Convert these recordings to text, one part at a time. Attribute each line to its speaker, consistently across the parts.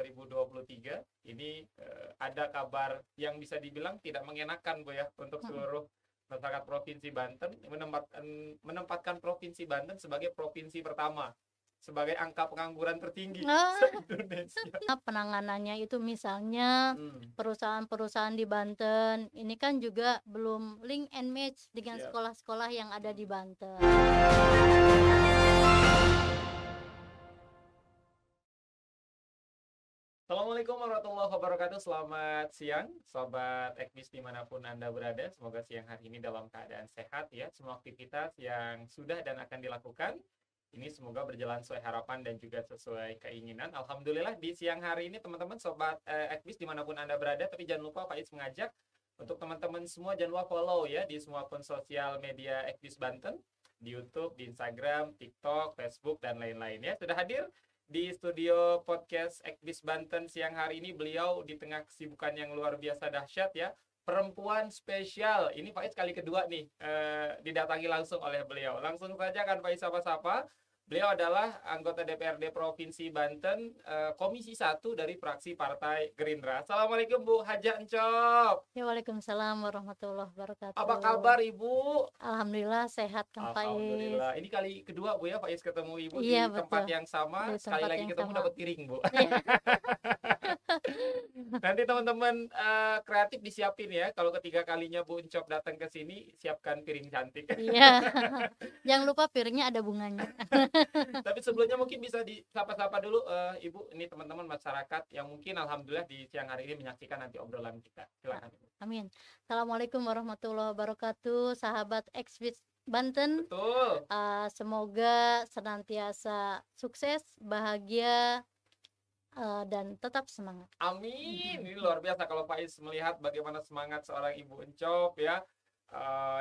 Speaker 1: 2023 ini ada kabar yang bisa dibilang tidak mengenakan Bu ya untuk seluruh masyarakat Provinsi Banten, menempatkan Provinsi Banten sebagai provinsi pertama sebagai angka pengangguran tertinggi se-Indonesia.
Speaker 2: Penanganannya itu misalnya perusahaan-perusahaan di Banten ini kan juga belum link and match dengan
Speaker 1: Siap.
Speaker 2: sekolah-sekolah yang ada di Banten.
Speaker 1: Assalamualaikum warahmatullahi wabarakatuh. Selamat siang, sobat Ekbis dimanapun Anda berada. Semoga siang hari ini dalam keadaan sehat ya. Semua aktivitas yang sudah dan akan dilakukan ini semoga berjalan sesuai harapan dan juga sesuai keinginan. Alhamdulillah di siang hari ini teman-teman sobat Ekbis dimanapun Anda berada. Tapi jangan lupa Faiz mengajak untuk teman-teman semua jangan lupa follow ya di semua akun sosial media Ekbis Banten, di YouTube, di Instagram, TikTok, Facebook dan lain-lain ya. Sudah hadir di studio podcast Ekbis Banten siang hari ini beliau di tengah kesibukan yang luar biasa dahsyat ya. Perempuan spesial. Ini Faiz kali kedua nih didatangi langsung oleh beliau. Langsung saja kan Faiz sapa-sapa. Beliau adalah anggota DPRD Provinsi Banten, Komisi 1 dari fraksi Partai Gerindra. Assalamualaikum Bu Haja Encop.
Speaker 2: Ya, Waalaikumsalam warahmatullahi wabarakatuh.
Speaker 1: Apa kabar Ibu?
Speaker 2: Alhamdulillah sehat Kang Faiz.
Speaker 1: Alhamdulillah. Ini kali kedua Bu ya Faiz ketemu Ibu
Speaker 2: Iya,
Speaker 1: di tempat
Speaker 2: betul.
Speaker 1: yang sama.
Speaker 2: Di
Speaker 1: Sekali
Speaker 2: tempat
Speaker 1: lagi
Speaker 2: yang
Speaker 1: ketemu
Speaker 2: sama.
Speaker 1: dapat piring Bu.
Speaker 2: Iya.
Speaker 1: Nanti teman-teman kreatif disiapin ya. Kalau ketiga kalinya Bu Encop datang ke sini, siapkan piring cantik.
Speaker 2: Iya. Jangan lupa piringnya ada bunganya.
Speaker 1: Tapi sebelumnya mungkin bisa disapa-sapa dulu Ibu. Ini teman-teman masyarakat yang mungkin alhamdulillah di siang hari ini menyaksikan nanti obrolan kita. Silakan Ibu.
Speaker 2: Amin. Assalamualaikum warahmatullahi wabarakatuh, sahabat Ekbis Banten.
Speaker 1: Betul.
Speaker 2: Semoga senantiasa sukses, bahagia, dan tetap semangat.
Speaker 1: Amin. Ini luar biasa kalau Faiz melihat bagaimana semangat seorang Ibu Encop ya.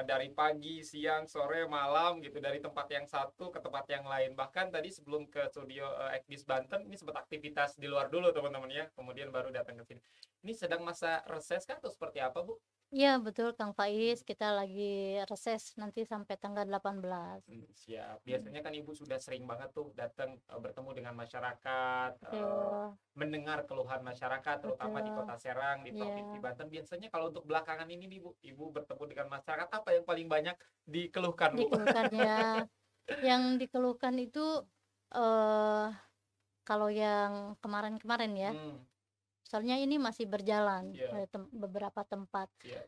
Speaker 1: Dari pagi, siang, sore, malam gitu, dari tempat yang satu ke tempat yang lain. Bahkan tadi sebelum ke studio Ekbis Banten ini sempat aktivitas di luar dulu teman-teman ya. Kemudian baru datang ke sini. Ini sedang masa reses kah atau seperti apa Bu?
Speaker 2: Iya betul Kang Faiz, kita lagi reses nanti sampai tanggal 18.
Speaker 1: Siap. Biasanya kan Ibu sudah sering banget tuh datang bertemu dengan masyarakat,
Speaker 2: Betul.
Speaker 1: mendengar keluhan masyarakat terutama di
Speaker 2: Betul.
Speaker 1: Kota Serang di
Speaker 2: Iya.
Speaker 1: Provinsi Banten. Biasanya kalau untuk belakangan ini nih Bu, Ibu bertemu dengan masyarakat apa yang paling banyak dikeluhkan Bu?
Speaker 2: Dikeluhkannya yang dikeluhkan itu kalau yang kemarin-kemarin ya, soalnya ini masih berjalan
Speaker 1: Iya.
Speaker 2: beberapa tempat.
Speaker 1: Siap.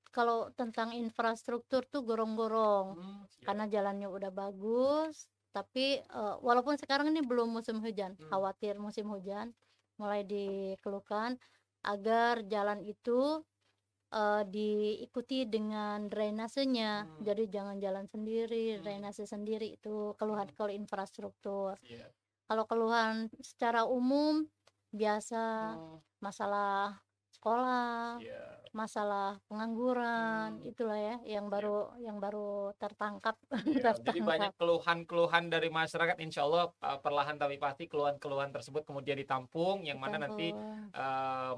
Speaker 2: Kalau tentang infrastruktur tuh gorong-gorong
Speaker 1: Siap.
Speaker 2: karena jalannya udah bagus, tapi walaupun sekarang ini belum musim hujan, khawatir musim hujan mulai dikeluhkan agar jalan itu diikuti dengan drainasenya. Jadi jangan jalan sendiri, drainase sendiri, itu keluhan kalau infrastruktur.
Speaker 1: Siap.
Speaker 2: Kalau keluhan secara umum biasa masalah sekolah,
Speaker 1: Siap.
Speaker 2: masalah pengangguran, itulah ya yang baru tertangkap.
Speaker 1: Ya, jadi banyak keluhan-keluhan dari masyarakat. Insya Allah perlahan tapi pasti keluhan-keluhan tersebut kemudian ditampung, yang mana nanti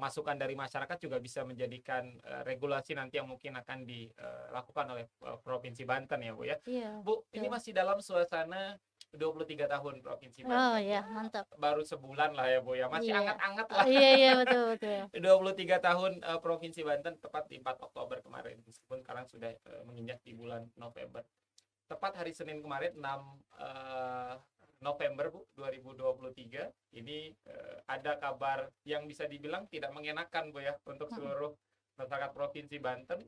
Speaker 1: masukan dari masyarakat juga bisa menjadikan regulasi nanti yang mungkin akan dilakukan oleh Provinsi Banten ya Bu ya.
Speaker 2: Iya,
Speaker 1: Bu, ini masih dalam suasana 23 tahun Provinsi Banten.
Speaker 2: Oh ya, mantap.
Speaker 1: Baru sebulan lah ya Bu ya, masih anget-anget lah.
Speaker 2: Iya betul.
Speaker 1: 23 tahun Provinsi Banten, tepat di 4 Oktober kemarin, meskipun sekarang sudah menginjak di bulan November. Tepat hari Senin kemarin 6 November Bu 2023 ini ada kabar yang bisa dibilang tidak mengenakan Bu ya untuk seluruh masyarakat Provinsi Banten,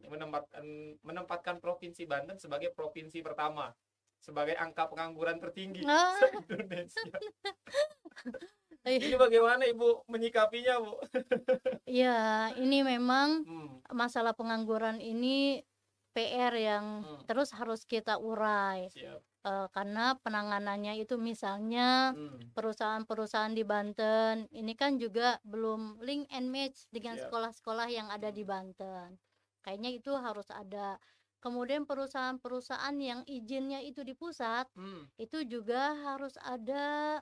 Speaker 1: menempatkan Provinsi Banten sebagai provinsi pertama sebagai angka pengangguran tertinggi se-Indonesia. Ini bagaimana Ibu menyikapinya Bu?
Speaker 2: Iya, ini memang masalah pengangguran ini PR yang terus harus kita urai.
Speaker 1: Siap.
Speaker 2: Karena penanganannya itu misalnya perusahaan-perusahaan di Banten ini kan juga belum link and match dengan sekolah-sekolah yang ada di Banten. Kayaknya itu harus ada. Kemudian perusahaan-perusahaan yang izinnya itu di pusat, itu juga harus ada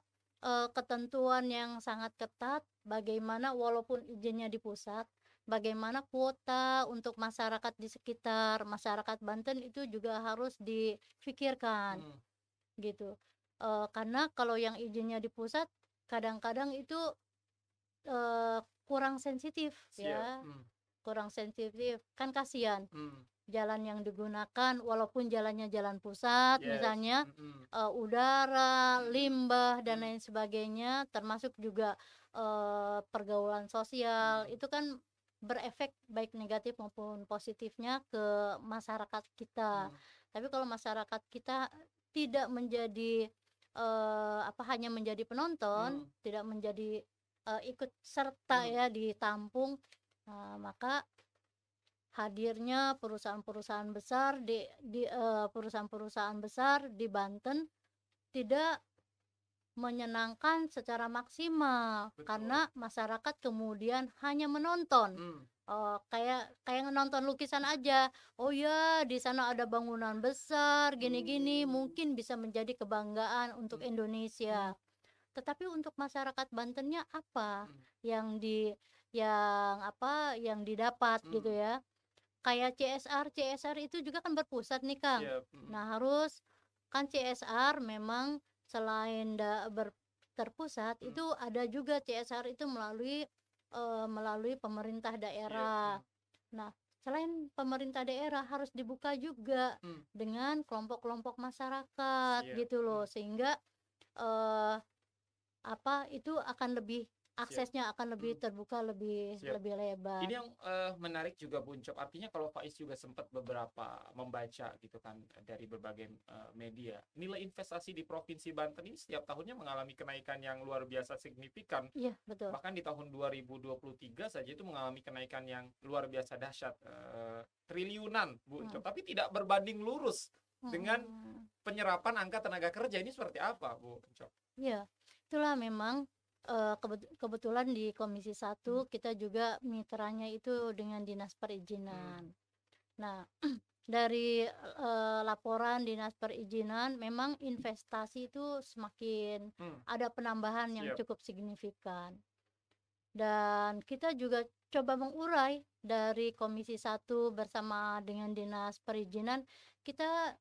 Speaker 2: ketentuan yang sangat ketat bagaimana walaupun izinnya di pusat, bagaimana kuota untuk masyarakat di sekitar masyarakat Banten itu juga harus difikirkan gitu. Karena kalau yang izinnya di pusat kadang-kadang itu kurang sensitif ya,
Speaker 1: Siap.
Speaker 2: kurang sensitif, kan kasihan.
Speaker 1: Hmm.
Speaker 2: Jalan yang digunakan walaupun jalannya jalan pusat
Speaker 1: Yes.
Speaker 2: misalnya, udara,
Speaker 1: Mm-mm.
Speaker 2: limbah, dan
Speaker 1: Mm.
Speaker 2: lain sebagainya, termasuk juga, pergaulan sosial,
Speaker 1: Mm.
Speaker 2: itu kan berefek baik negatif maupun positifnya ke masyarakat kita.
Speaker 1: Mm.
Speaker 2: Tapi kalau masyarakat kita tidak menjadi, hanya menjadi penonton,
Speaker 1: Mm.
Speaker 2: tidak menjadi, ikut serta
Speaker 1: Mm.
Speaker 2: ya, ditampung, maka hadirnya perusahaan-perusahaan besar perusahaan-perusahaan besar di Banten tidak menyenangkan secara maksimal,
Speaker 1: Betul.
Speaker 2: karena masyarakat kemudian hanya menonton.
Speaker 1: Mm.
Speaker 2: Kayak kayak nonton lukisan aja. Oh ya, di sana ada bangunan besar gini-gini, mungkin bisa menjadi kebanggaan untuk
Speaker 1: Mm.
Speaker 2: Indonesia. Tetapi untuk masyarakat Bantennya apa
Speaker 1: Mm.
Speaker 2: yang didapat gitu
Speaker 1: Mm.
Speaker 2: ya. Kayak CSR itu juga kan berpusat nih, Kang.
Speaker 1: Siap. Mm.
Speaker 2: Nah, harus kan CSR memang selain terpusat,
Speaker 1: Mm.
Speaker 2: itu ada juga CSR itu melalui pemerintah
Speaker 1: Siap.
Speaker 2: daerah. Nah, selain pemerintah daerah harus dibuka juga
Speaker 1: Mm.
Speaker 2: dengan kelompok-kelompok masyarakat
Speaker 1: Siap.
Speaker 2: gitu loh, sehingga eh, itu akan lebih
Speaker 1: Siap.
Speaker 2: aksesnya akan lebih
Speaker 1: Mm.
Speaker 2: terbuka, lebih
Speaker 1: Siap.
Speaker 2: lebar.
Speaker 1: Ini yang menarik juga Bun Cop. Artinya kalau Faiz juga sempat beberapa membaca gitu kan dari berbagai media. Nilai investasi di Provinsi Banten ini setiap tahunnya mengalami kenaikan yang luar biasa signifikan.
Speaker 2: Iya, betul.
Speaker 1: Bahkan di tahun 2023 saja itu mengalami kenaikan yang luar biasa dahsyat, triliunan Bun Cop. Tapi tidak berbanding lurus dengan penyerapan angka tenaga kerja. Ini seperti apa Bun Cop?
Speaker 2: Iya, itulah memang kebetulan di Komisi 1 kita juga mitranya itu dengan Dinas Perizinan. Nah, dari laporan Dinas Perizinan memang investasi itu semakin ada penambahan yang
Speaker 1: Siap.
Speaker 2: cukup signifikan. Dan kita juga coba mengurai dari Komisi 1 bersama dengan Dinas Perizinan, kita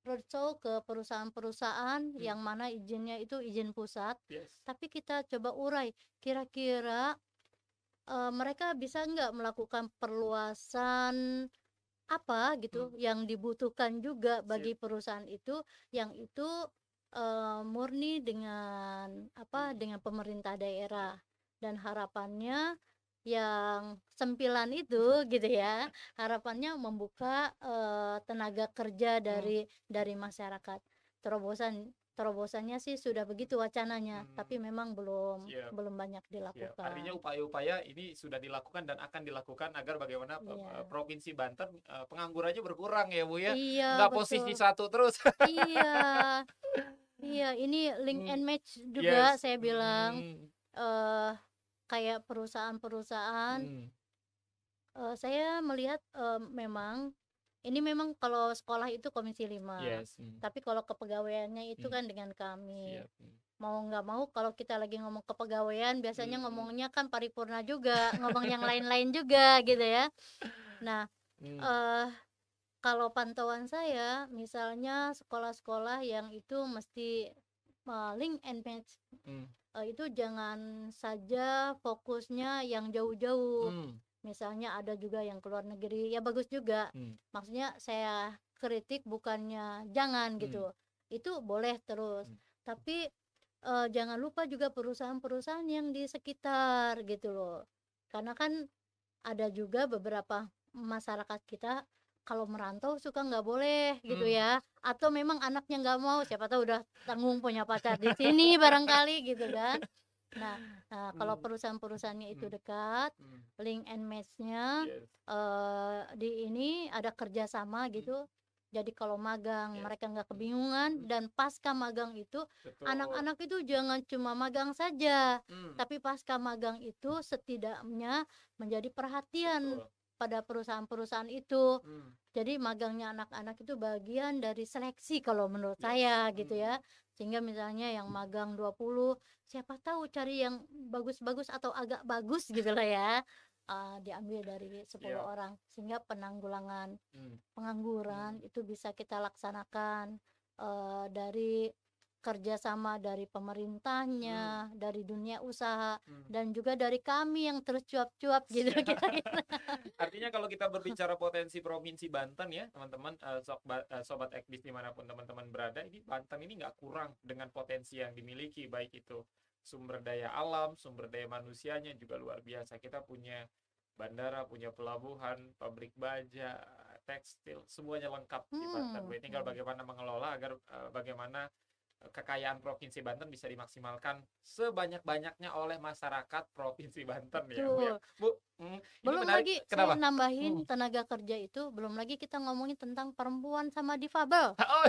Speaker 2: roadshow ke perusahaan-perusahaan yang mana izinnya itu izin pusat.
Speaker 1: Yes.
Speaker 2: Tapi kita coba urai, kira-kira mereka bisa nggak melakukan perluasan apa gitu yang dibutuhkan juga bagi perusahaan itu, yang itu murni dengan dengan pemerintah daerah. Dan harapannya yang sempilan itu gitu ya, harapannya membuka tenaga kerja dari masyarakat. Terobosannya sih sudah begitu wacananya, tapi memang
Speaker 1: Siap.
Speaker 2: belum banyak
Speaker 1: Siap.
Speaker 2: dilakukan.
Speaker 1: Artinya upaya-upaya ini sudah dilakukan dan akan dilakukan agar bagaimana Provinsi Banten penganggurannya berkurang ya Bu ya.
Speaker 2: Iya,
Speaker 1: Nggak
Speaker 2: betul.
Speaker 1: posisi 1 terus.
Speaker 2: Iya. Iya, ini link and match juga
Speaker 1: Yes.
Speaker 2: saya bilang. Kayak perusahaan-perusahaan, saya melihat memang ini memang kalau sekolah itu Komisi 5.
Speaker 1: Yes.
Speaker 2: Tapi kalau kepegawaiannya itu kan dengan kami.
Speaker 1: Siap.
Speaker 2: Mau nggak mau kalau kita lagi ngomong kepegawaian biasanya ngomongnya kan paripurna juga, ngomong yang lain-lain juga gitu ya. Nah, kalau pantauan saya misalnya sekolah-sekolah yang itu mesti link and match, itu jangan saja fokusnya yang jauh-jauh. Misalnya ada juga yang keluar negeri, ya bagus juga. Maksudnya saya kritik bukannya jangan gitu. Itu boleh terus. Tapi jangan lupa juga perusahaan-perusahaan yang di sekitar gitu loh. Karena kan ada juga beberapa masyarakat kita kalau merantau suka nggak boleh gitu ya, atau memang anaknya nggak mau, siapa tahu udah tanggung punya pacar di sini barangkali gitu kan. Nah, kalau perusahaan-perusahaannya itu dekat, link and match-nya di ini ada kerjasama gitu. Jadi kalau magang mereka nggak kebingungan, dan pasca magang itu anak-anak itu jangan cuma magang saja, tapi pasca magang itu setidaknya menjadi perhatian pada perusahaan-perusahaan itu. Jadi magangnya anak-anak itu bagian dari seleksi kalau menurut saya gitu ya. Sehingga misalnya yang magang 20, siapa tahu cari yang bagus-bagus atau agak bagus gitu lah ya. Diambil dari 10 orang, sehingga penanggulangan pengangguran itu bisa kita laksanakan dari kerjasama dari pemerintahnya, dari dunia usaha,
Speaker 1: Hmm.
Speaker 2: dan juga dari kami yang terus cuap-cuap gitu
Speaker 1: Siap.
Speaker 2: kira-kira.
Speaker 1: Artinya kalau kita berbicara potensi Provinsi Banten ya teman-teman, Sobat Ekbis dimanapun teman-teman berada, ini Banten ini nggak kurang dengan potensi yang dimiliki, baik itu sumber daya alam, sumber daya manusianya juga luar biasa. Kita punya bandara, punya pelabuhan, pabrik baja, tekstil, semuanya lengkap di Banten. Tinggal bagaimana mengelola agar bagaimana kekayaan Provinsi Banten bisa dimaksimalkan sebanyak-banyaknya oleh masyarakat Provinsi Banten ya Bu ya.
Speaker 2: Betul.
Speaker 1: Bu, ini
Speaker 2: Belum
Speaker 1: menarik.
Speaker 2: lagi
Speaker 1: Kenapa?
Speaker 2: saya nambahin tenaga kerja itu, belum lagi kita ngomongin tentang perempuan sama difabel.
Speaker 1: Oh,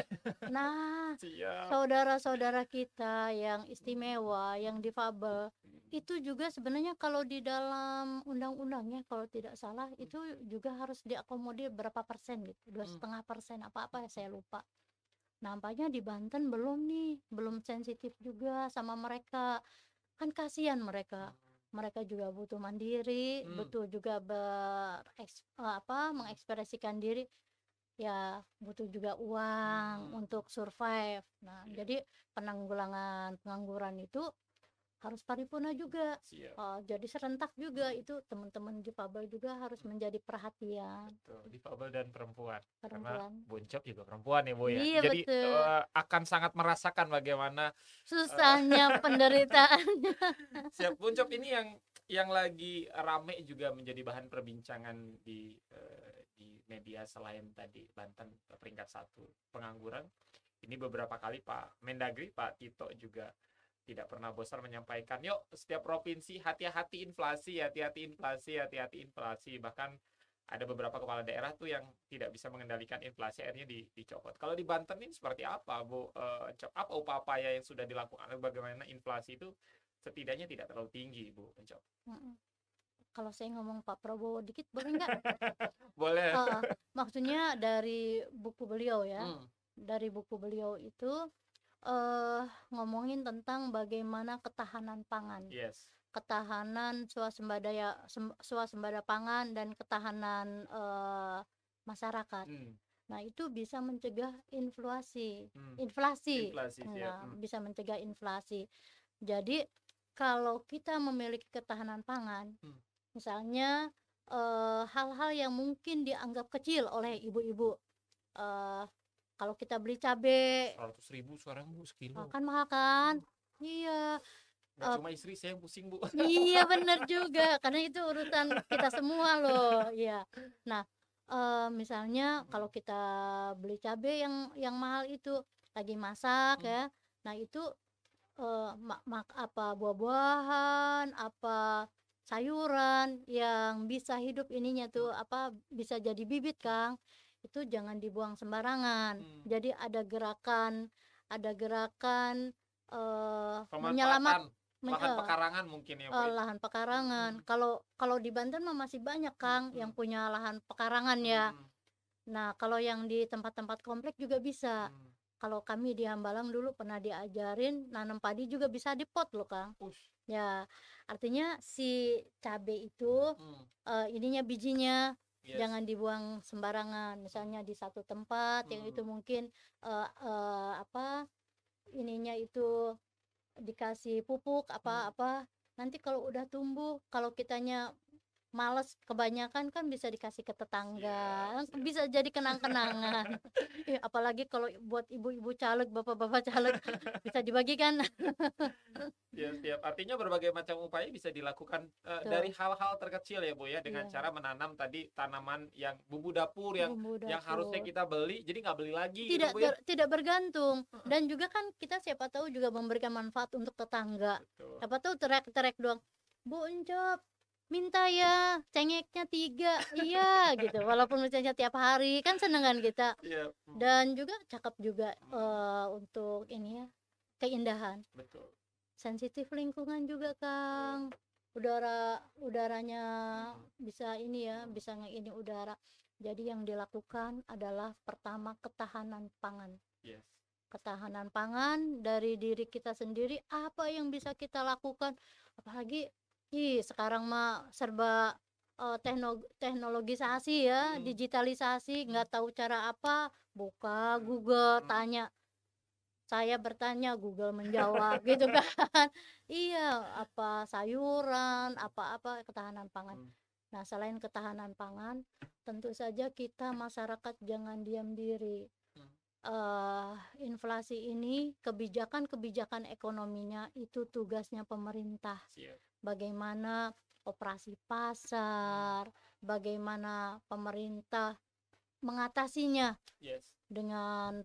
Speaker 2: Nah,
Speaker 1: siap.
Speaker 2: saudara-saudara kita yang istimewa, yang difabel, itu juga sebenarnya kalau di dalam undang-undangnya kalau tidak salah itu juga harus diakomodir berapa persen gitu, 2,5% apa-apa ya saya lupa. Nampaknya di Banten belum nih, belum sensitif juga sama mereka. Kan kasihan mereka. Mereka juga butuh mandiri, butuh juga mengekspresikan diri. Ya, butuh juga uang untuk survive. Nah, jadi penanggulangan pengangguran itu harus paripurna juga. Jadi serentak juga itu teman-teman difabel juga harus menjadi perhatian.
Speaker 1: Betul, difabel dan perempuan. Karena
Speaker 2: Perempuan.
Speaker 1: Boncop juga perempuan ya Bu ya.
Speaker 2: Iya,
Speaker 1: Jadi
Speaker 2: betul.
Speaker 1: akan sangat merasakan bagaimana
Speaker 2: Susahnya penderitaannya.
Speaker 1: siap. Boncop ini yang lagi rame juga menjadi bahan perbincangan di media selain tadi Banten peringkat 1 pengangguran. Ini beberapa kali Pak Mendagri, Pak Tito juga tidak pernah bosan menyampaikan, yuk setiap provinsi hati-hati inflasi, hati-hati inflasi, hati-hati inflasi. Bahkan ada beberapa kepala daerah tuh yang tidak bisa mengendalikan inflasi, akhirnya dicopot. Kalau di Banten ini seperti apa Bu? Apa upaya yang sudah dilakukan, bagaimana inflasi itu setidaknya tidak terlalu tinggi Bu Encop?
Speaker 2: Kalau saya ngomong Pak Prabowo dikit boleh nggak?
Speaker 1: Boleh.
Speaker 2: Maksudnya dari buku beliau ya, dari buku beliau itu ngomongin tentang bagaimana ketahanan pangan, ketahanan swasembada pangan dan ketahanan masyarakat. Nah, itu bisa mencegah inflasi. Nah, bisa mencegah inflasi. Jadi kalau kita memiliki ketahanan pangan, misalnya hal-hal yang mungkin dianggap kecil oleh ibu-ibu, kalau kita beli cabai
Speaker 1: 100.000 sekarang Bu sekilo.
Speaker 2: kan mahal kan? Iya.
Speaker 1: Nggak cuma istri saya yang pusing Bu.
Speaker 2: Iya bener juga, karena itu urusan kita semua loh. Iya. Nah, misalnya kalau kita beli cabai yang mahal itu lagi masak ya, nah itu apa buah-buahan, apa sayuran yang bisa hidup ininya tuh apa bisa jadi bibit Kang, itu jangan dibuang sembarangan. Jadi ada gerakan
Speaker 1: pemanfaatan lahan pekarangan mungkin ya Bu.
Speaker 2: Lahan pekarangan. Kalau di Banten mah masih banyak Kang yang punya lahan pekarangan ya. Nah, kalau yang di tempat-tempat komplek juga bisa. Kalau kami di Hambalang dulu pernah diajarin nanam padi juga bisa di pot loh Kang. Ya, artinya si cabai itu ininya bijinya jangan dibuang sembarangan. Misalnya di satu tempat yang itu mungkin ininya itu dikasih pupuk apa-apa. Nanti kalau udah tumbuh, kalau kitanya males kebanyakan kan bisa dikasih ke tetangga, bisa jadi kenang-kenangan. Apalagi kalau buat ibu-ibu caleg, bapak-bapak caleg bisa dibagikan.
Speaker 1: Siap. Artinya berbagai macam upaya bisa dilakukan dari hal-hal terkecil ya Bu ya, dengan cara menanam tadi tanaman yang bumbu dapur yang harusnya kita beli jadi nggak beli lagi
Speaker 2: tidak
Speaker 1: gitu, Bu, ya?
Speaker 2: Tidak bergantung. Dan juga kan kita siapa tahu juga memberikan manfaat untuk tetangga. Siapa tahu teriak-teriak doang, Bu Encop minta ya cengeknya 3, iya gitu, walaupun misalnya tiap hari kan seneng kan kita. Dan juga cakep juga untuk ini ya keindahan.
Speaker 1: Betul.
Speaker 2: Sensitif lingkungan juga Kang, udaranya bisa ini ya, bisa ngeini udara. Jadi yang dilakukan adalah pertama ketahanan pangan. Ketahanan pangan dari diri kita sendiri, apa yang bisa kita lakukan, apalagi sekarang mah serba teknologisasi ya, digitalisasi, nggak tahu cara apa, buka Google, tanya saya bertanya, Google menjawab gitu kan. Iya, apa sayuran, apa-apa ketahanan pangan.
Speaker 1: Hmm.
Speaker 2: Nah, selain ketahanan pangan, tentu saja kita masyarakat jangan diam diri.
Speaker 1: Hmm.
Speaker 2: Inflasi ini, kebijakan-kebijakan ekonominya itu tugasnya pemerintah.
Speaker 1: Siap.
Speaker 2: Bagaimana operasi pasar, bagaimana pemerintah mengatasinya
Speaker 1: Yes.
Speaker 2: dengan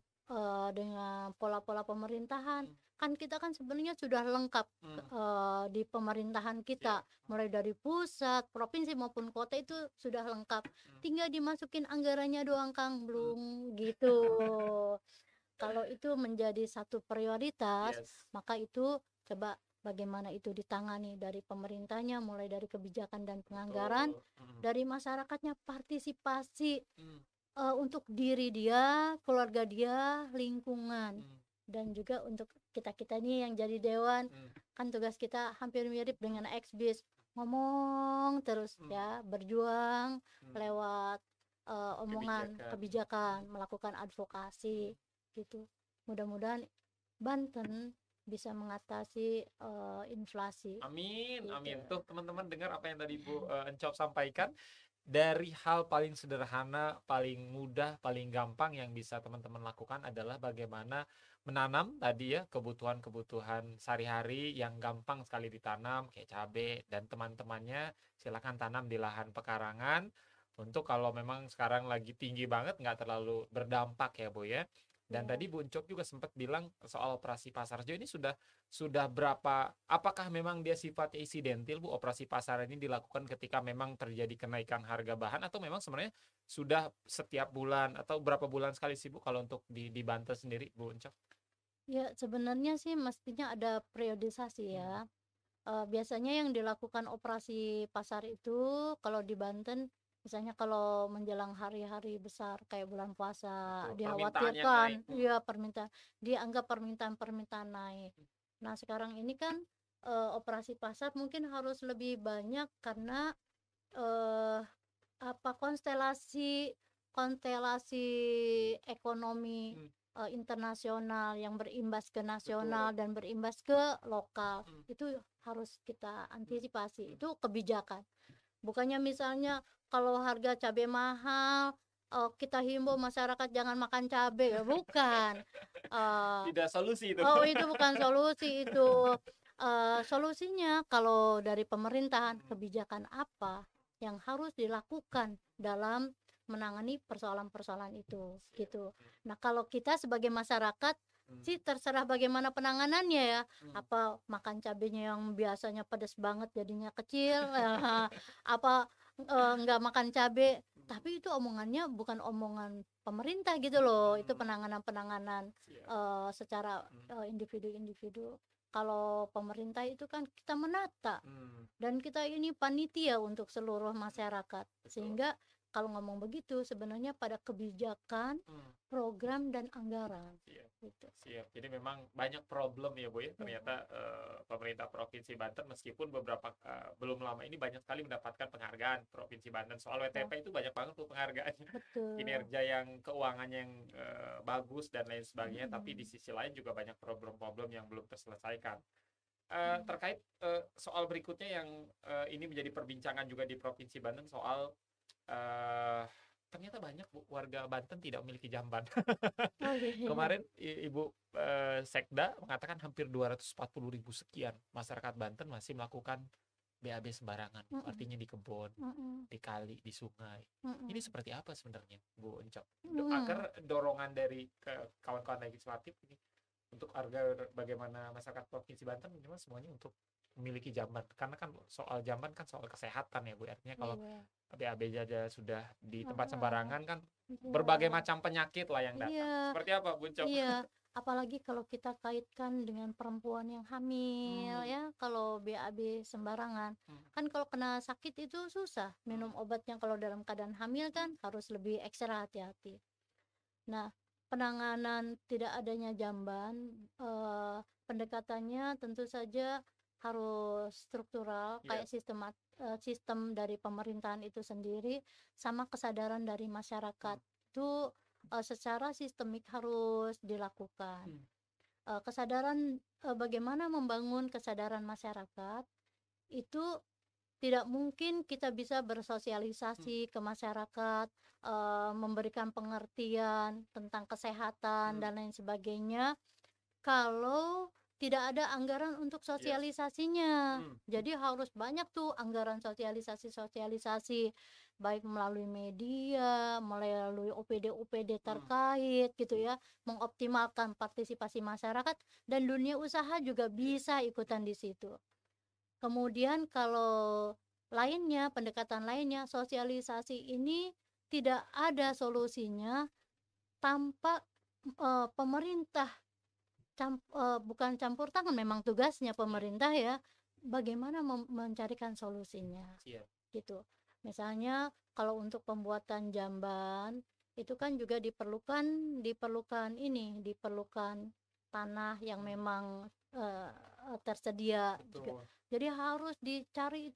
Speaker 2: pola-pola pemerintahan.
Speaker 1: Hmm.
Speaker 2: Kan kita kan sebenarnya sudah lengkap di pemerintahan kita, mulai dari pusat, provinsi maupun kota itu sudah lengkap. Tinggal dimasukin anggarannya doang, Kang, belum gitu. Kalau itu menjadi satu prioritas,
Speaker 1: Yes.
Speaker 2: maka itu coba bagaimana itu ditangani dari pemerintahnya, mulai dari kebijakan dan penganggaran, dari masyarakatnya partisipasi untuk diri dia, keluarga dia, lingkungan, dan juga untuk kita-kita nih yang jadi dewan. Kan tugas kita hampir mirip dengan ex-bis, ngomong terus ya, berjuang lewat omongan kebijakan, melakukan advokasi gitu. Mudah-mudahan Banten bisa mengatasi inflasi.
Speaker 1: Amin,
Speaker 2: gitu.
Speaker 1: amin. Tuh teman-teman dengar apa yang tadi Bu Encop sampaikan. Dari hal paling sederhana, paling mudah, paling gampang yang bisa teman-teman lakukan adalah bagaimana menanam tadi ya kebutuhan-kebutuhan sehari-hari yang gampang sekali ditanam kayak cabai dan teman-temannya silakan tanam di lahan pekarangan untuk kalau memang sekarang lagi tinggi banget nggak terlalu berdampak ya Bu ya. Dan tadi Bu Encok juga sempat bilang soal operasi pasar hijau ini sudah berapa, apakah memang dia sifatnya insidentil Bu, operasi pasar ini dilakukan ketika memang terjadi kenaikan harga bahan atau memang sebenarnya sudah setiap bulan atau berapa bulan sekali sih Bu kalau untuk di Banten sendiri Bu Encok?
Speaker 2: Ya, sebenarnya sih mestinya ada periodisasi ya. Biasanya yang dilakukan operasi pasar itu kalau di Banten, misalnya kalau menjelang hari-hari besar kayak bulan puasa,
Speaker 1: Betul, permintaannya
Speaker 2: dikhawatirkan,
Speaker 1: naik.
Speaker 2: iya dianggap permintaan naik. Nah, sekarang ini kan operasi pasar mungkin harus lebih banyak karena eh, konstelasi konstelasi ekonomi internasional yang berimbas ke nasional dan berimbas ke lokal. Itu harus kita antisipasi. Itu kebijakan. Bukannya misalnya kalau harga cabai mahal, kita himbau masyarakat jangan makan cabai, ya bukan.
Speaker 1: Tidak solusi itu.
Speaker 2: Oh, itu bukan solusi itu. Solusinya kalau dari pemerintahan, kebijakan apa yang harus dilakukan dalam menangani persoalan-persoalan itu gitu. Nah, kalau kita sebagai masyarakat sih terserah bagaimana penanganannya ya. Apa makan cabenya yang biasanya pedas banget jadinya kecil, apa nggak makan cabai, tapi itu omongannya bukan omongan pemerintah gitu loh. Itu penanganan-penanganan secara individu-individu. Kalau pemerintah itu kan kita menata dan kita ini panitia untuk seluruh masyarakat. Sehingga kalau ngomong begitu sebenarnya pada kebijakan, program dan anggaran. Gitu.
Speaker 1: Siap. Jadi memang banyak problem ya Bu ya. Ternyata pemerintah Provinsi Banten meskipun beberapa belum lama ini banyak sekali mendapatkan penghargaan Provinsi Banten soal WTP itu banyak banget tuh penghargaannya.
Speaker 2: Betul.
Speaker 1: Kinerja yang keuangannya yang bagus dan lain sebagainya. Tapi di sisi lain juga banyak problem-problem yang belum terselesaikan. Terkait soal berikutnya yang ini menjadi perbincangan juga di Provinsi Banten soal ternyata banyak Bu, warga Banten tidak memiliki jamban. Kemarin Ibu Sekda mengatakan hampir 240.000 sekian masyarakat Banten masih melakukan BAB sembarangan, artinya di kebun, di kali, di sungai. Ini seperti apa sebenarnya, Bu Encok? Agar dorongan dari kawan-kawan legislatif ini untuk agar bagaimana masyarakat Provinsi Banten memang semuanya untuk memiliki jamban, karena kan soal jamban kan soal kesehatan ya Bu, artinya kalau BAB aja sudah di tempat sembarangan kan berbagai macam penyakit lah yang datang. Seperti apa Bu Encok?
Speaker 2: Iya, apalagi kalau kita kaitkan dengan perempuan yang hamil ya, kalau BAB sembarangan kan kalau kena sakit itu susah minum obatnya. Kalau dalam keadaan hamil kan harus lebih ekstra hati-hati. Nah, penanganan tidak adanya jamban, pendekatannya tentu saja harus struktural, kayak sistem dari pemerintahan itu sendiri sama kesadaran dari masyarakat itu secara sistemik harus dilakukan. kesadaran, bagaimana membangun kesadaran masyarakat, itu tidak mungkin kita bisa bersosialisasi ke masyarakat, memberikan pengertian tentang kesehatan dan lain sebagainya, kalau tidak ada anggaran untuk
Speaker 1: Yes.
Speaker 2: sosialisasinya. Jadi harus banyak tuh anggaran sosialisasi, baik melalui media, melalui OPD-OPD terkait gitu ya, mengoptimalkan partisipasi masyarakat dan dunia usaha juga bisa ikutan di situ. Kemudian kalau lainnya, pendekatan lainnya, sosialisasi ini tidak ada solusinya tanpa pemerintah bukan campur tangan, memang tugasnya pemerintah ya, bagaimana mencarikan solusinya
Speaker 1: Siap.
Speaker 2: gitu. Misalnya kalau untuk pembuatan jamban itu kan juga diperlukan tanah yang memang tersedia juga.
Speaker 1: Betul.
Speaker 2: Jadi harus dicari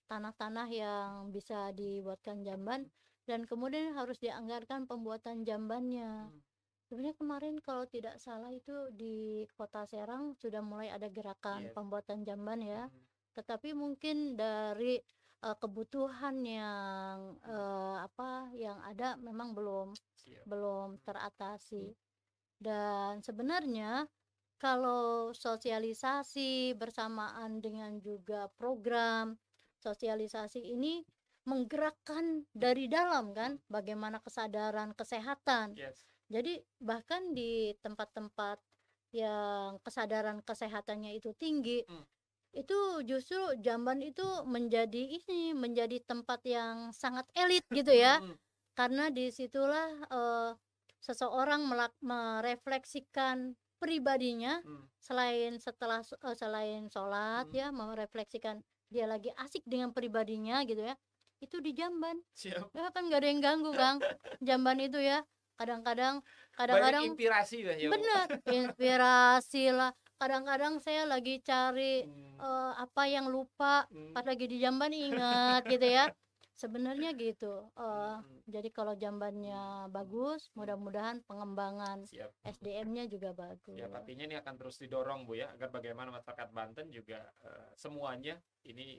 Speaker 2: tanah-tanah yang bisa dibuatkan jamban dan kemudian harus dianggarkan pembuatan jambannya. Sebenarnya kemarin kalau tidak salah itu di Kota Serang sudah mulai ada gerakan
Speaker 1: Yes.
Speaker 2: pembuatan jamban ya. Tetapi mungkin dari kebutuhan yang yang ada memang belum
Speaker 1: Siap.
Speaker 2: teratasi. Dan sebenarnya kalau sosialisasi bersamaan dengan juga program sosialisasi ini menggerakkan dari dalam kan, bagaimana kesadaran kesehatan.
Speaker 1: Yes.
Speaker 2: Jadi bahkan di tempat-tempat yang kesadaran kesehatannya itu tinggi, itu justru jamban itu menjadi tempat yang sangat elit gitu ya. Karena disitulah seseorang merefleksikan pribadinya selain sholat ya, merefleksikan dia lagi asik dengan pribadinya gitu ya, itu di jamban.
Speaker 1: Siap.
Speaker 2: Ya kan nggak ada yang ganggu Kang, jamban itu ya. Kadang-kadang
Speaker 1: Banyak inspirasi lah ya, Bu.
Speaker 2: bener, inspirasi lah. Kadang-kadang saya lagi cari apa yang lupa, pas lagi di jamban ingat gitu ya. Sebenarnya gitu. Jadi kalau jambannya bagus, mudah-mudahan pengembangan
Speaker 1: Siap.
Speaker 2: SDM-nya juga bagus.
Speaker 1: Ya, artinya ini akan terus didorong Bu ya, agar bagaimana masyarakat Banten juga semuanya ini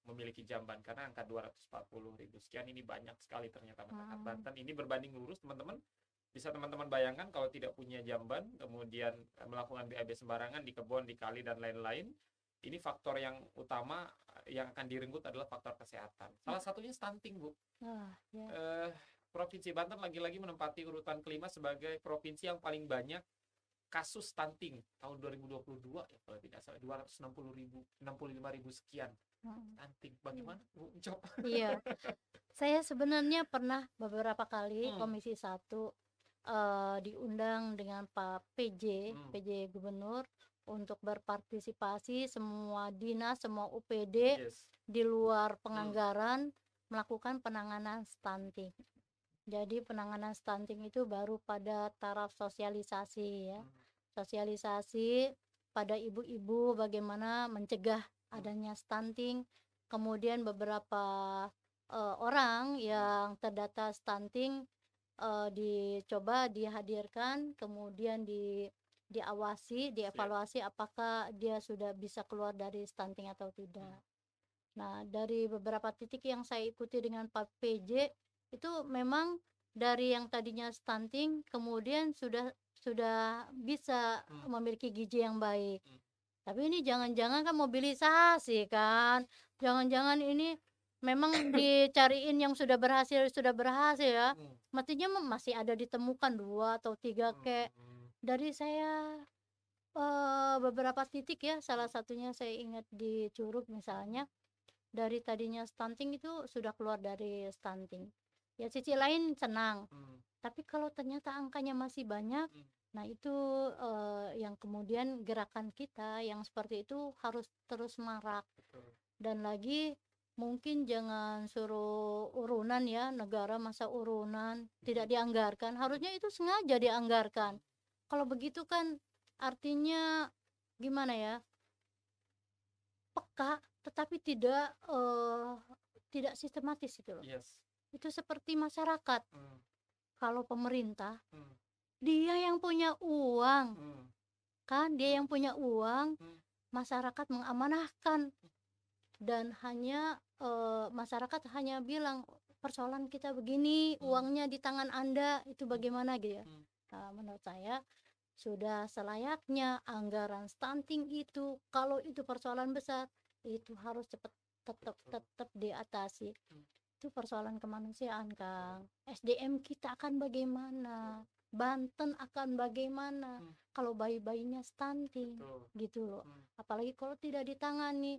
Speaker 1: memiliki jamban, karena angka 240.000 sekian ini banyak sekali ternyata masyarakat Banten. Ini berbanding lurus teman-teman. Bisa teman-teman bayangkan kalau tidak punya jamban, kemudian melakukan BAB sembarangan di kebun, di kali, dan lain-lain. Ini faktor yang utama yang akan direnggut adalah faktor kesehatan. Salah satunya stunting, Bu. Provinsi Banten lagi-lagi menempati urutan kelima sebagai provinsi yang paling banyak kasus stunting tahun 2022 ya, kalau tidak salah 265.000 sekian. Stunting, bagaimana Bu mencoba?
Speaker 2: Iya, saya sebenarnya pernah beberapa kali Komisi 1 diundang dengan Pak PJ Gubernur untuk berpartisipasi semua dinas, semua UPD di luar penganggaran melakukan penanganan stunting. Jadi penanganan stunting itu baru pada taraf sosialisasi ya. Sosialisasi pada ibu-ibu bagaimana mencegah adanya stunting. Kemudian beberapa orang yang terdata stunting dicoba dihadirkan, kemudian diawasi, dievaluasi apakah dia sudah bisa keluar dari stunting atau tidak. Nah, dari beberapa titik yang saya ikuti dengan Pak PJ itu memang dari yang tadinya stunting kemudian sudah bisa memiliki gizi yang baik. Tapi ini jangan-jangan kan mobilisasi kan. Jangan-jangan ini memang dicariin yang sudah berhasil ya. Mestinya masih ada ditemukan 2 atau 3 kek. Dari saya beberapa titik ya, salah satunya saya ingat di Curug misalnya, dari tadinya stunting itu sudah keluar dari stunting. Ya sisi lain senang. Tapi kalau ternyata angkanya masih banyak, nah itu yang kemudian gerakan kita yang seperti itu harus terus marak. Dan lagi mungkin jangan suruh urunan ya, negara masa urunan tidak dianggarkan, harusnya itu sengaja dianggarkan. Kalau begitu kan artinya gimana ya, peka tetapi tidak sistematis itu loh. Itu seperti masyarakat. Kalau pemerintah Dia yang punya uang,
Speaker 1: Hmm.
Speaker 2: kan dia yang punya uang,
Speaker 1: Hmm.
Speaker 2: masyarakat mengamanahkan dan hanya masyarakat hanya bilang persoalan kita begini, uangnya di tangan Anda, itu bagaimana gitu ya. Nah, menurut saya sudah selayaknya anggaran stunting itu, kalau itu persoalan besar, itu harus tetap diatasi. Itu persoalan kemanusiaan, Kang. SDM kita akan bagaimana? Banten akan bagaimana kalau bayi-bayinya stunting? Gitu loh. Apalagi kalau tidak ditangani.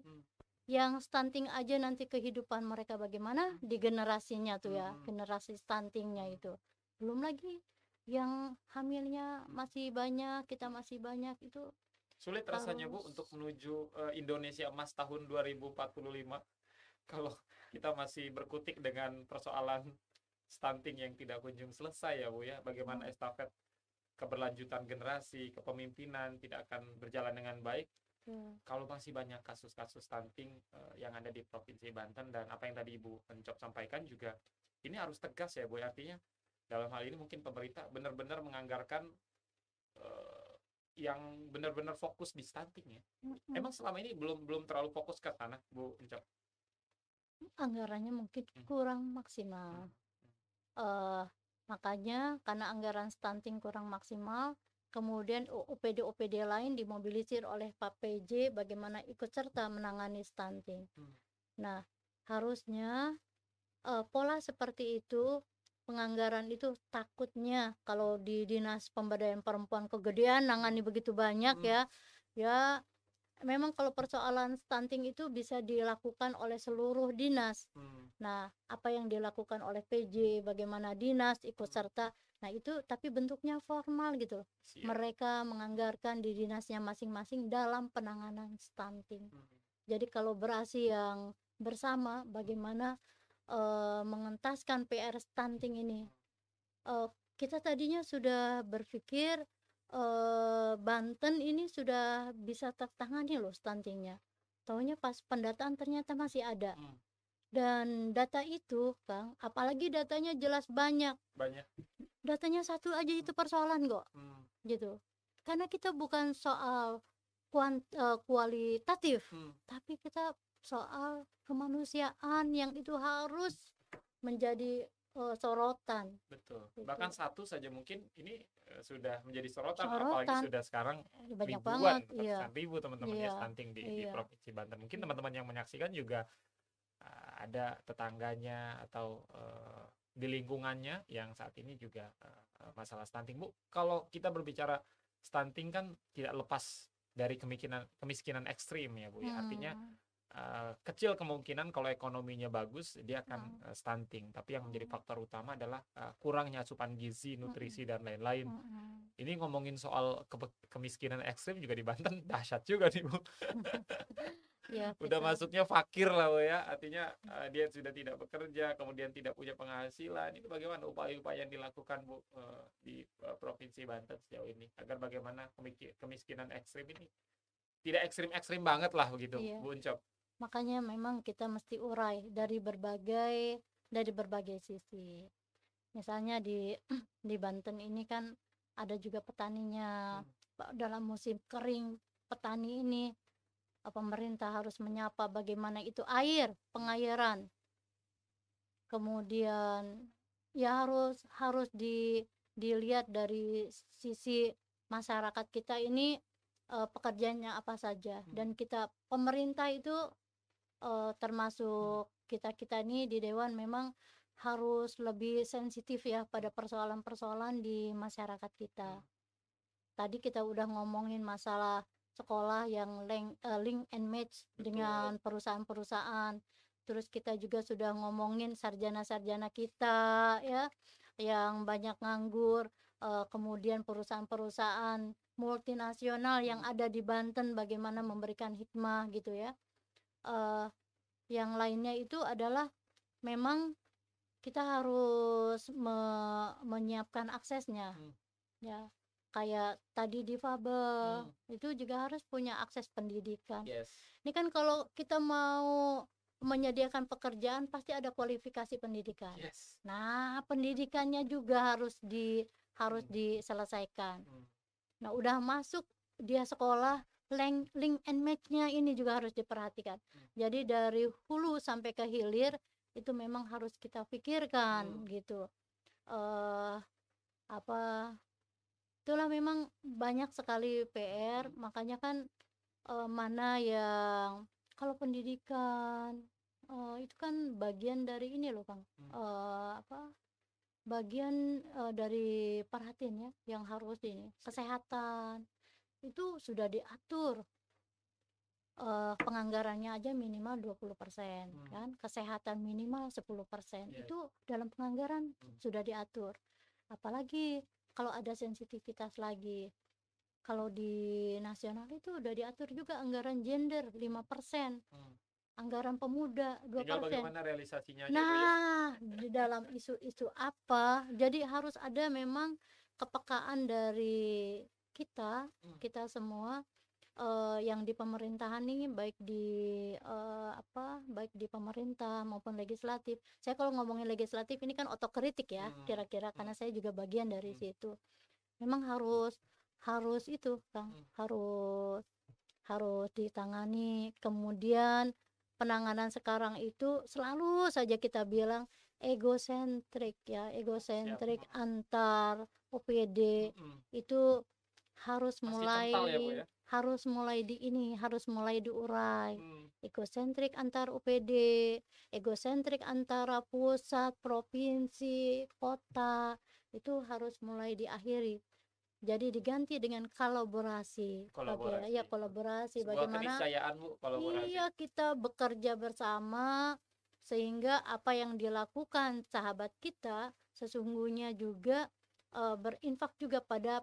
Speaker 2: Yang stunting aja nanti kehidupan mereka bagaimana di generasinya tuh ya, generasi stuntingnya itu. Belum lagi yang hamilnya masih banyak, kita masih banyak, itu
Speaker 1: Sulit rasanya Bu untuk menuju Indonesia Emas tahun 2045 kalau kita masih berkutik dengan persoalan stunting yang tidak kunjung selesai ya Bu ya. Bagaimana estafet keberlanjutan generasi, kepemimpinan tidak akan berjalan dengan baik kalau masih banyak kasus-kasus stunting yang ada di Provinsi Banten. Dan apa yang tadi Ibu Encop sampaikan juga, ini harus tegas ya Bu. Artinya dalam hal ini mungkin pemerintah benar-benar menganggarkan yang benar-benar fokus di stunting ya. Emang selama ini belum terlalu fokus ke sana Bu Encop?
Speaker 2: Anggarannya mungkin kurang maksimal. Makanya karena anggaran stunting kurang maksimal, kemudian OPD-OPD lain dimobilisir oleh Pak PJ bagaimana ikut serta menangani stunting. Nah, harusnya pola seperti itu, penganggaran itu takutnya kalau di Dinas Pemberdayaan Perempuan kegedean nangani begitu banyak ya memang kalau persoalan stunting itu bisa dilakukan oleh seluruh dinas. Nah, apa yang dilakukan oleh PJ, bagaimana dinas ikut serta, nah itu tapi bentuknya formal gitu. Mereka menganggarkan di dinasnya masing-masing dalam penanganan stunting. Jadi kolaborasi yang bersama bagaimana mengentaskan PR stunting ini. Kita tadinya sudah berpikir Banten ini sudah bisa tertangani loh stuntingnya. Taunya pas pendataan ternyata masih ada. Dan data itu, Kang, apalagi datanya jelas banyak. Datanya satu aja itu persoalan kok. Gitu. Karena kita bukan soal kualitatif, tapi kita soal kemanusiaan yang itu harus menjadi sorotan.
Speaker 1: Betul. Bahkan satu saja mungkin ini sudah menjadi sorotan, apalagi sudah sekarang
Speaker 2: banyak
Speaker 1: ribuan,
Speaker 2: banget,
Speaker 1: ratusan ribu teman-teman ya stunting di Provinsi Banten. Mungkin teman-teman yang menyaksikan juga ada tetangganya atau di lingkungannya yang saat ini juga masalah stunting. Bu, kalau kita berbicara stunting kan tidak lepas dari kemiskinan ekstrim ya Bu ya. Artinya kecil kemungkinan kalau ekonominya bagus dia akan stunting, tapi yang menjadi faktor utama adalah kurangnya asupan gizi, nutrisi dan lain-lain. Ini ngomongin soal kemiskinan ekstrim juga di Banten dahsyat juga nih Bu. Ya, udah masuknya fakir lah Bu ya, artinya dia sudah tidak bekerja, kemudian tidak punya penghasilan. Itu bagaimana upaya-upaya yang dilakukan Bu di Provinsi Banten sejauh ini agar bagaimana kemiskinan ekstrim ini tidak ekstrim-ekstrim banget lah begitu Bu Encop.
Speaker 2: Makanya memang kita mesti urai dari berbagai sisi. Misalnya di Banten ini kan ada juga petaninya. Dalam musim kering petani ini pemerintah harus menyapa bagaimana itu pengairan. Kemudian ya harus dilihat dari sisi masyarakat kita ini pekerjaannya apa saja, dan kita pemerintah itu termasuk kita ini di Dewan memang harus lebih sensitif ya pada persoalan-persoalan di masyarakat kita. Tadi kita udah ngomongin masalah sekolah yang link and match dengan perusahaan-perusahaan. Terus kita juga sudah ngomongin sarjana-sarjana kita ya yang banyak nganggur, kemudian perusahaan-perusahaan multinasional yang ada di Banten bagaimana memberikan hikmah gitu ya. Yang lainnya itu adalah memang kita harus menyiapkan aksesnya ya, kayak tadi difabel itu juga harus punya akses pendidikan. Ini kan kalau kita mau menyediakan pekerjaan pasti ada kualifikasi pendidikan.
Speaker 1: Yes.
Speaker 2: Nah, pendidikannya juga harus diselesaikan. Nah, udah masuk dia sekolah, link and match-nya ini juga harus diperhatikan. Jadi dari hulu sampai ke hilir itu memang harus kita pikirkan gitu. Itulah memang banyak sekali PR, makanya kan mana yang kalau pendidikan itu kan bagian dari ini loh Kang, bagian dari perhatian ya yang harus ini. Kesehatan itu sudah diatur, penganggarannya aja minimal 20% kan, kesehatan minimal 10%. Itu dalam penganggaran sudah diatur. Apalagi kalau ada sensitivitas lagi, kalau di nasional itu udah diatur juga anggaran gender 5%, anggaran pemuda 2%.
Speaker 1: Tinggal bagaimana realisasinya aja, Bu, ya?
Speaker 2: Nah, di dalam isu-isu apa, jadi harus ada memang kepekaan dari kita semua, yang di pemerintahan nih, baik di pemerintah maupun legislatif. Saya kalau ngomongin legislatif ini kan otokritik ya, kira-kira karena saya juga bagian dari situ. Memang harus itu Kang, harus ditangani. Kemudian penanganan sekarang itu selalu saja kita bilang egosentrik ya, egosentrik antar OPD. Itu harus mulai
Speaker 1: kental ya, Bu, ya?
Speaker 2: harus mulai diurai. Egosentrik antar OPD, egosentrik antara pusat, provinsi, kota, itu harus mulai diakhiri. Jadi diganti dengan kolaborasi. Kolaborasi.
Speaker 1: Sebuah
Speaker 2: Bagaimana
Speaker 1: keniscayaan, Bu, kolaborasi.
Speaker 2: Iya, kita bekerja bersama sehingga apa yang dilakukan sahabat kita sesungguhnya juga berinfak juga pada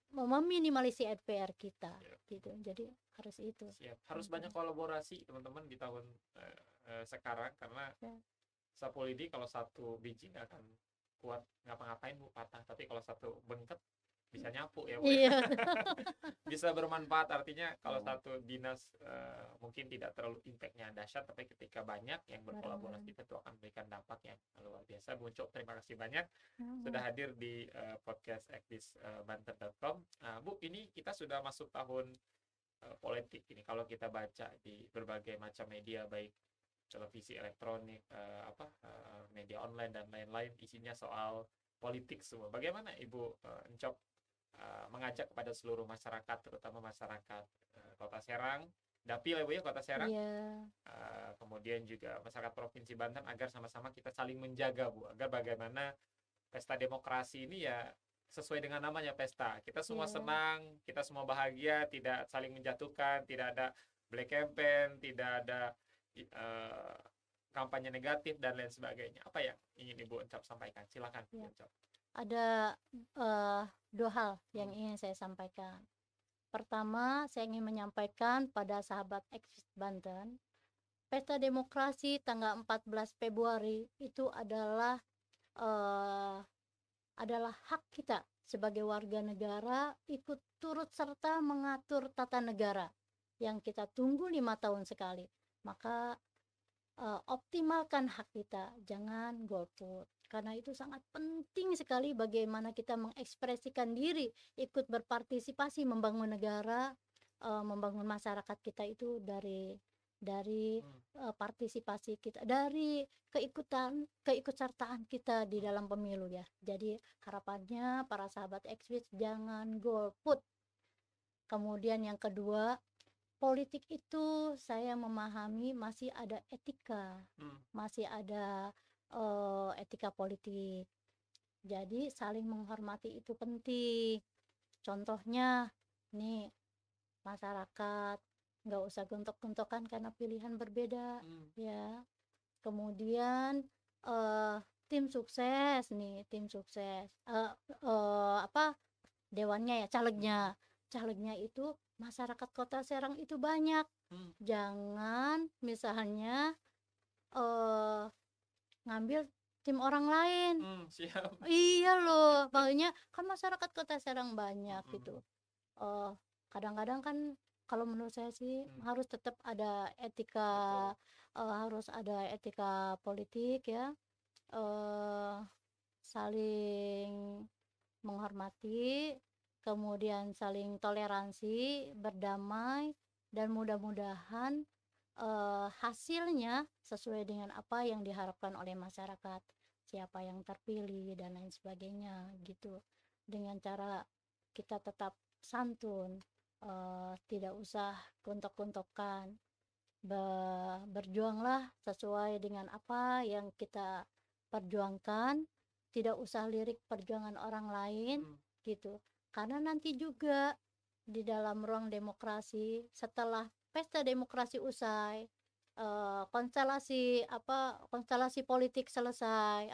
Speaker 2: meminimalisir PR kita gitu. Jadi harus itu.
Speaker 1: Harus banyak kolaborasi teman-teman di tahun sekarang, karena sapulidi kalau satu biji nggak akan kuat ngapa-ngapain, Bu, patah. Tapi kalau satu bengket bisa nyapu ya, Bu.
Speaker 2: Iya.
Speaker 1: Bisa bermanfaat, artinya kalau satu dinas mungkin tidak terlalu impactnya dahsyat, tapi ketika banyak yang berkolaborasi tentu akan memberikan dampak yang luar biasa. Bu Uncok, terima kasih banyak sudah hadir di podcast ekbisbanten.com. Bu, ini kita sudah masuk tahun politik ini. Kalau kita baca di berbagai macam media, baik televisi elektronik, media online dan lain-lain, isinya soal politik semua. Bagaimana Ibu Uncok mengajak kepada seluruh masyarakat, terutama masyarakat Kota Serang, Dapil ya, Bu, ya, Kota Serang, kemudian juga masyarakat Provinsi Banten, agar sama-sama kita saling menjaga, Bu, agar bagaimana pesta demokrasi ini ya sesuai dengan namanya, pesta. Kita semua senang, kita semua bahagia, tidak saling menjatuhkan, tidak ada black campaign, tidak ada kampanye negatif dan lain sebagainya. Apa yang ingin Ibu Uncap sampaikan? Silakan, Bu Uncap.
Speaker 2: Ada dua hal yang ingin saya sampaikan. Pertama, saya ingin menyampaikan pada sahabat Eksis Banten, pesta demokrasi tanggal 14 Februari itu adalah hak kita sebagai warga negara ikut turut serta mengatur tata negara yang kita tunggu 5 tahun sekali. Maka optimalkan hak kita, jangan golput, karena itu sangat penting sekali bagaimana kita mengekspresikan diri, ikut berpartisipasi membangun negara, membangun masyarakat kita itu dari partisipasi kita, dari keikutsertaan kita di dalam pemilu ya. Jadi harapannya para sahabat Eksis jangan golput. Kemudian yang kedua, politik itu saya memahami masih ada etika, masih ada etika politik. Jadi saling menghormati itu penting. Contohnya nih, masyarakat nggak usah gontok-gontokan karena pilihan berbeda ya. Kemudian tim sukses dewannya ya, calegnya itu masyarakat Kota Serang itu banyak. Jangan misalnya ngambil tim orang lain.
Speaker 1: Siap.
Speaker 2: Iya loh, makanya kan masyarakat Kota Serang banyak gitu. Kadang-kadang kan kalau menurut saya sih harus tetap ada etika harus ada etika politik ya, saling menghormati, kemudian saling toleransi, berdamai, dan mudah-mudahan hasilnya sesuai dengan apa yang diharapkan oleh masyarakat, siapa yang terpilih dan lain sebagainya gitu. Dengan cara kita tetap santun, tidak usah gontok-gontokan, berjuanglah sesuai dengan apa yang kita perjuangkan, tidak usah lirik perjuangan orang lain gitu. Karena nanti juga di dalam ruang demokrasi, setelah pesta demokrasi usai, konstelasi politik selesai,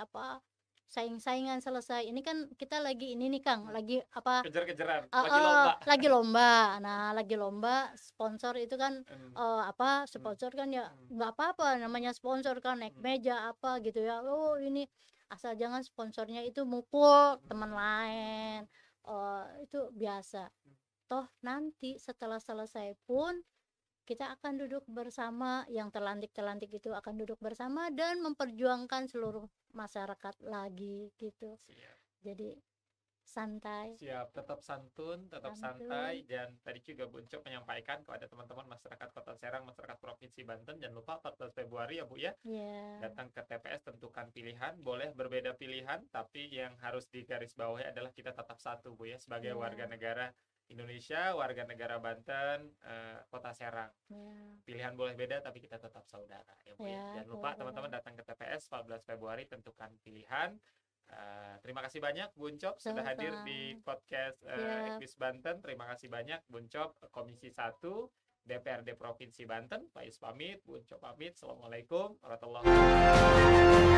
Speaker 2: saing-saingan selesai, ini kan kita lagi ini nih Kang, lagi
Speaker 1: kejar-kejaran, lagi
Speaker 2: lomba. Nah, lagi lomba sponsor itu kan sponsor kan ya nggak apa-apa, namanya sponsor kan naik meja apa gitu ya. Oh ini asal jangan sponsornya itu mukul teman lain, itu biasa. Toh nanti setelah selesai pun kita akan duduk bersama, yang terlantik-terlantik itu akan duduk bersama dan memperjuangkan seluruh masyarakat lagi gitu.
Speaker 1: Siap.
Speaker 2: Jadi santai.
Speaker 1: Siap, tetap santun, tetap santai. Dan tadi juga Bu Uncok menyampaikan kepada teman-teman masyarakat Kota Serang, masyarakat Provinsi Banten, jangan lupa 14 Februari ya Bu ya. Datang ke TPS, tentukan pilihan, boleh berbeda pilihan, tapi yang harus digarisbawahi adalah kita tetap satu Bu ya, sebagai warga negara Indonesia, warga negara Banten, Kota Serang. Pilihan boleh beda tapi kita tetap saudara ya Bu ya. Jangan lupa teman-teman datang ke TPS 14 Februari, tentukan pilihan. Terima kasih banyak Bu Uncok sudah hadir di podcast Ekbis Banten. Terima kasih banyak Bu Uncok, Komisi 1 DPRD Provinsi Banten. Pak Is pamit, Bu Uncok pamit. Assalamualaikum warahmatullahi wabarakatuh.